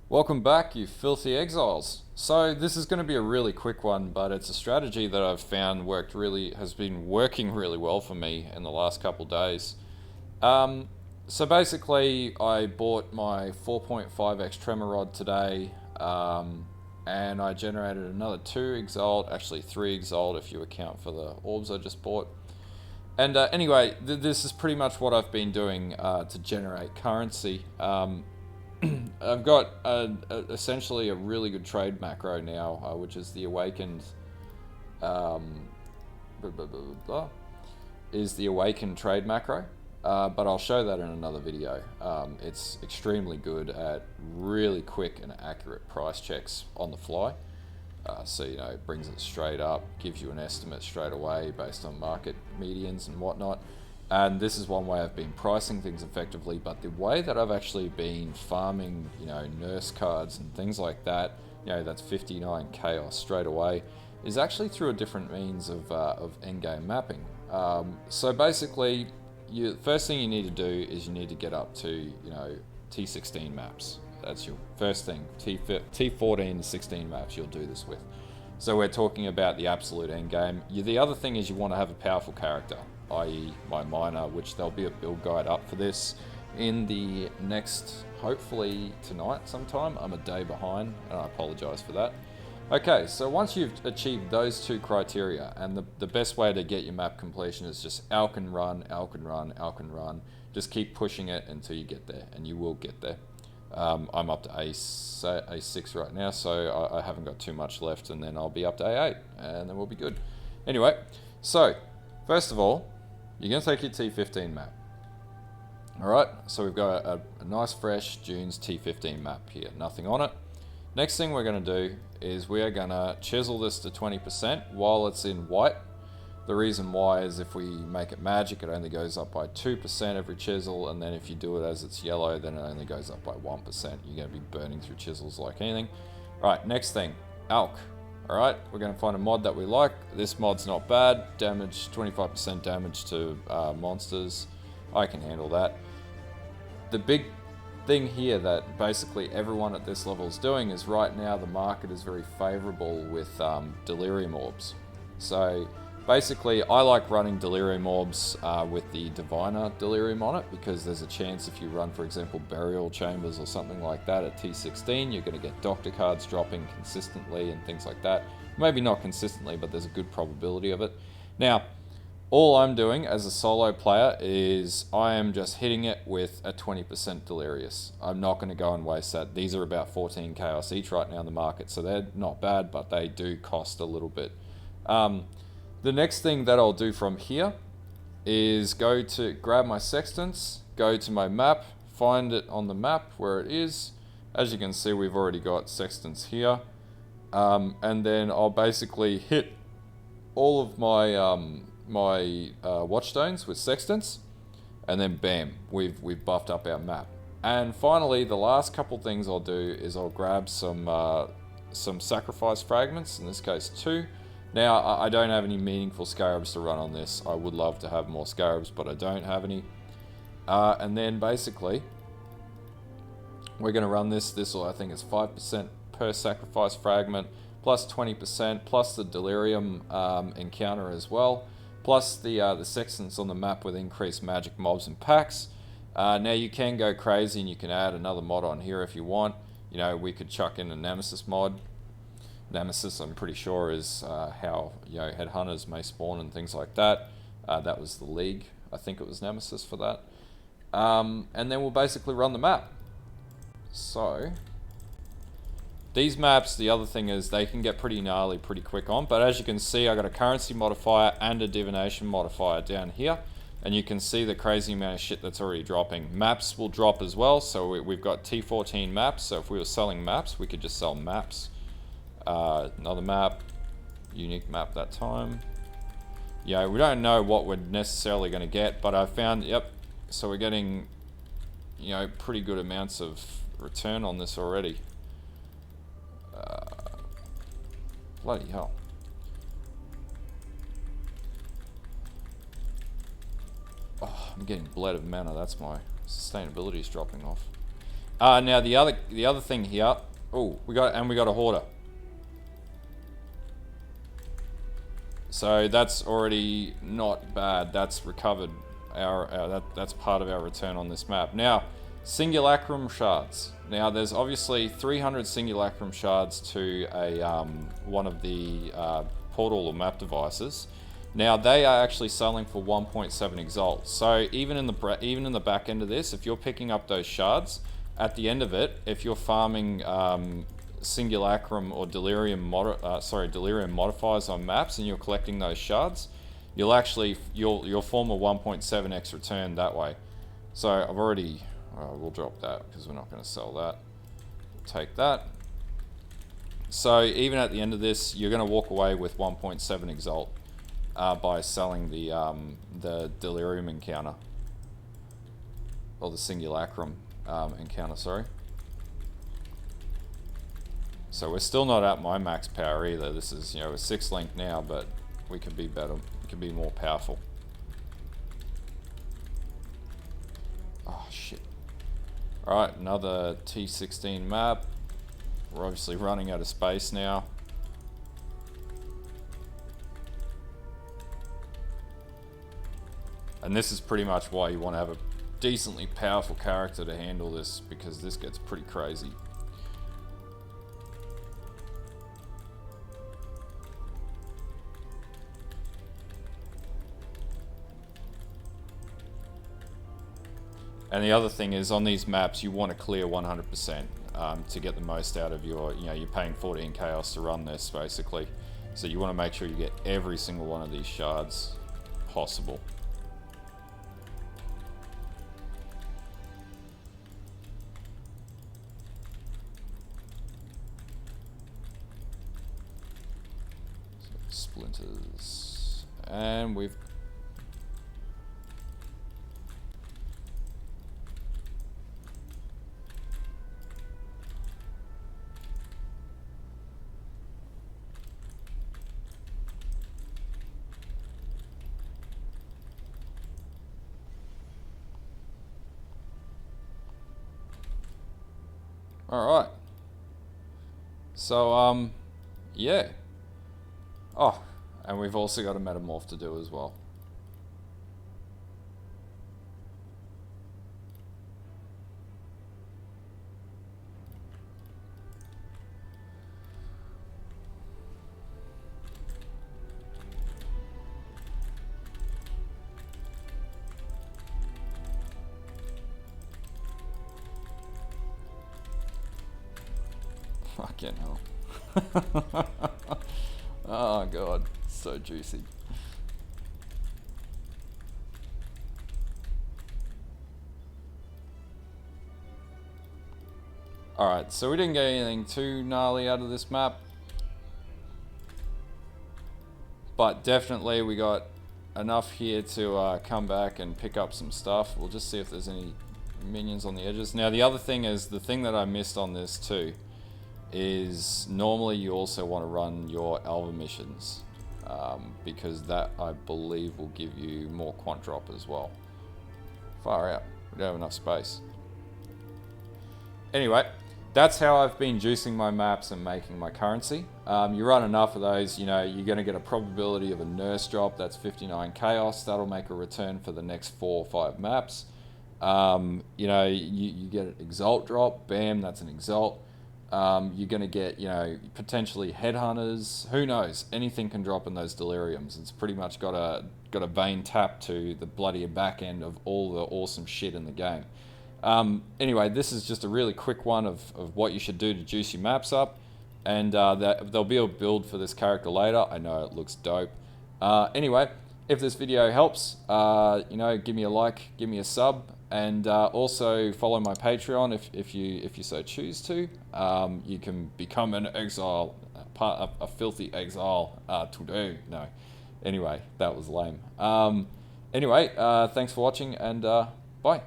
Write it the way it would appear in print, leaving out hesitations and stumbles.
Welcome back, you filthy exiles. So this is going to be a really quick one, but it's a strategy that I've found has been working really well for me in the last couple days. Um, so basically, I bought my 4.5x tremor rod today, and I generated another two exiled, actually three exiled if you account for the orbs I just bought. And anyway, this is pretty much what I've been doing to generate currency. I've got essentially a really good trade macro now, which is the awakened, um, blah, blah, blah, blah, is the awakened trade macro. But I'll show that in another video. It's extremely good at really quick and accurate price checks on the fly. So it brings it straight up, gives you an estimate straight away based on market medians and whatnot. And this is one way I've been pricing things effectively, but the way that I've actually been farming, nurse cards and things like that, that's 59 chaos straight away, is actually through a different means of endgame mapping. So basically, first thing you need to do is you need to get up to, T16 maps. That's your first thing. T14 to 16 maps you'll do this with. So we're talking about the absolute endgame. The other thing is you want to have a powerful character, i.e. my miner, which there'll be a build guide up for this in the next, hopefully tonight sometime. I'm a day behind and I apologize for that. Okay, so once you've achieved those two criteria, and the best way to get your map completion is just alch and run, alch and run, alch and run. Just keep pushing it until you get there, and you will get there. I'm up to A6 right now, so I haven't got too much left, and then I'll be up to A8, and then we'll be good. Anyway, so first of all, you're going to take your T15 map. Alright, so we've got a nice fresh Dunes T15 map here, nothing on it. Next thing we're going to do is we are going to chisel this to 20% while it's in white. The reason why is if we make it magic, it only goes up by 2% every chisel, and then if you do it as it's yellow, then it only goes up by 1%. You're going to be burning through chisels like anything. Alright, next thing, alch. Alright, we're going to find a mod that we like. This mod's not bad. Damage, 25% damage to monsters. I can handle that. The big thing here that basically everyone at this level is doing is right now the market is very favorable with delirium orbs. So basically I like running delirium orbs with the diviner delirium on it, because there's a chance if you run, for example, burial chambers or something like that at T16, you're going to get doctor cards dropping consistently and things like that. Maybe not consistently, but there's a good probability of it. Now, all I'm doing as a solo player is I am just hitting it with a 20% Delirious. I'm not going to go and waste that. These are about 14 chaos each right now in the market, so they're not bad, but they do cost a little bit. The next thing that I'll do from here is grab my sextants, go to my map, find it on the map where it is. As you can see, we've already got sextants here. And then I'll basically hit all of my watchstones with sextants, and then bam, we've buffed up our map. And finally, the last couple things I'll do is I'll grab some sacrifice fragments, in this case 2. Now, I don't have any meaningful scarabs to run on this. I would love to have more scarabs, but I don't have any. And then basically, we're going to run this. This I think is 5% per sacrifice fragment, plus 20%, plus the delirium encounter as well, plus the sextants on the map with increased magic mobs and packs. Now you can go crazy and you can add another mod on here if you want. We could chuck in a Nemesis mod. Nemesis, I'm pretty sure, is how headhunters may spawn and things like that. That was the League. I think it was Nemesis for that. And then we'll basically run the map. So these maps, the other thing is they can get pretty gnarly pretty quick on, but as you can see, I got a currency modifier and a divination modifier down here, and you can see the crazy amount of shit that's already dropping. Maps will drop as well, so we've got T14 maps, so if we were selling maps, we could just sell maps. Another map, unique map that time. Yeah, we don't know what we're necessarily going to get, but I found, yep, so we're getting, pretty good amounts of return on this already. Bloody hell. Oh, I'm getting bled of mana, that's my sustainability is dropping off. Now the other thing here. Oh, we got a hoarder. So that's already not bad. That's recovered. That's part of our return on this map. Now, Simulacrum shards. Now, there's obviously 300 Simulacrum shards to a one of the portal or map devices. Now, they are actually selling for 1.7 Exalt. So even in the back end of this, if you're picking up those shards, at the end of it, if you're farming Simulacrum or Delirium modifiers on maps and you're collecting those shards, you'll form a 1.7x return that way. So I've already we'll drop that because we're not going to sell that. Take that. So even at the end of this, you're going to walk away with 1.7 Exalt by selling the Delirium encounter or the Simulacrum encounter. Sorry. So we're still not at my max power either. This is, a 6 link now, but we could be better. We could be more powerful. Oh, shit. Alright, another T16 map. We're obviously running out of space now. And this is pretty much why you want to have a decently powerful character to handle this, because this gets pretty crazy. And the other thing is, on these maps, you want to clear 100% to get the most out of your, you're paying 14 chaos to run this, basically. So you want to make sure you get every single one of these shards possible. So, splinters. And we've Alright. So, yeah. Oh, and we've also got a metamorph to do as well. Fucking hell. Oh god, so juicy. Alright, so we didn't get anything too gnarly out of this map. But definitely we got enough here to come back and pick up some stuff. We'll just see if there's any minions on the edges. Now the other thing is, the thing that I missed on this too, is normally you also want to run your Alva missions, because that, I believe, will give you more quant drop as well. Far out. We don't have enough space. Anyway, that's how I've been juicing my maps and making my currency. You run enough of those, you're going to get a probability of a nurse drop. That's 59 chaos. That'll make a return for the next 4 or 5 maps. You get an exalt drop. Bam, that's an exalt. You're going to get, potentially headhunters. Who knows? Anything can drop in those deliriums. It's pretty much got a vein tap to the bloody back end of all the awesome shit in the game. Anyway, this is just a really quick one of what you should do to juice your maps up. And there'll be a build for this character later. I know it looks dope. Anyway, if this video helps, give me a like, give me a sub. And also follow my Patreon if you so choose to. You can become an exile, a filthy exile today. No, anyway, that was lame. Anyway, thanks for watching, and bye.